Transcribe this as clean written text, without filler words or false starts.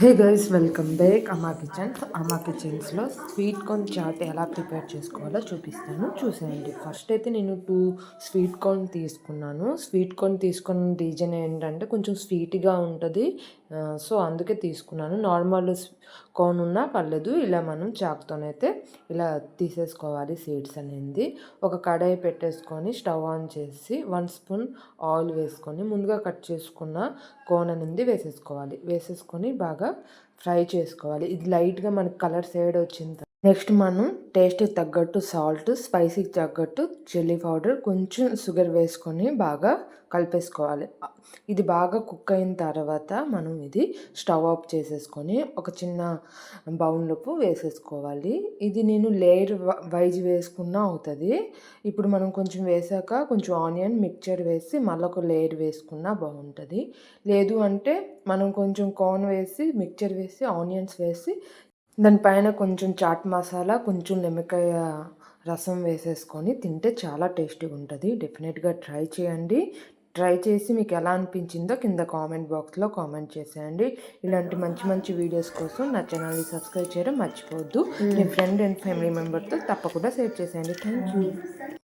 Hey guys, welcome back అమ్మా kitchens. అమ్మా కిచెన్స్లో sweet corn chat ఎలా ప్రిపేర్ చేసుకోవాలో చూపిస్తాను, చూసేయండి. ఫస్ట్ అయితే నేను 2 స్వీట్ కార్న్ తీసుకున్నాను. స్వీట్ కార్న్ తీసుకున్న రీజన్ ఏంటంటే కొంచెం స్వీట్గా ఉంటుంది, సో అందుకే తీసుకున్నాను. నార్మల్ కార్న్ ఉన్నా పర్లేదు, ఇలా మనం చాక్తోనైతే ఇలా తీసేసుకోవాలి సీడ్స్ అనేది. ఒక కడాయి పెట్టేసుకొని స్టవ్ ఆన్ చేసి 1 స్పూన్ ఆయిల్ వేసుకొని ముందుగా కట్ చేసుకున్న కార్న్ అనేది వేసేసుకొని బాగా ఫ్రై చేసుకోవాలి. ఇది లైట్గా మనకి కలర్ షేడ్ వచ్చింది. నెక్స్ట్ మనం టేస్ట్కి తగ్గట్టు సాల్ట్, స్పైసీకి తగ్గట్టు చిల్లీ పౌడర్, కొంచెం షుగర్ వేసుకొని బాగా కలిపేసుకోవాలి. ఇది బాగా కుక్ అయిన తర్వాత మనం ఇది స్టవ్ ఆఫ్ చేసేసుకొని ఒక చిన్న బౌల్లోపు వేసేసుకోవాలి. ఇది నేను లేయర్ వైజ్ వేసుకున్నా అవుతుంది. ఇప్పుడు మనం కొంచెం వేసాక కొంచెం ఆనియన్ మిక్చర్ వేసి మళ్ళీ ఒక లేయర్ వేసుకున్నా బాగుంటుంది. లేదు అంటే మనం కొంచెం కార్న్ వేసి మిక్చర్ వేసి ఆనియన్స్ వేసి దానిపైన కొంచెం చాట్ మసాలా, కొంచెం నిమ్మకాయ రసం వేసేసుకొని తింటే చాలా టేస్టీగా ఉంటుంది. డెఫినెట్గా ట్రై చేయండి. ట్రై చేసి మీకు ఎలా అనిపించిందో కింద కామెంట్ బాక్స్లో కామెంట్ చేసేయండి. ఇలాంటి మంచి మంచి వీడియోస్ కోసం నా ఛానల్ని సబ్స్క్రైబ్ చేయడం మర్చిపోవద్దు. మీ ఫ్రెండ్ అండ్ ఫ్యామిలీ మెంబర్తో తప్పకుండా షేర్ చేసేయండి. Thank you.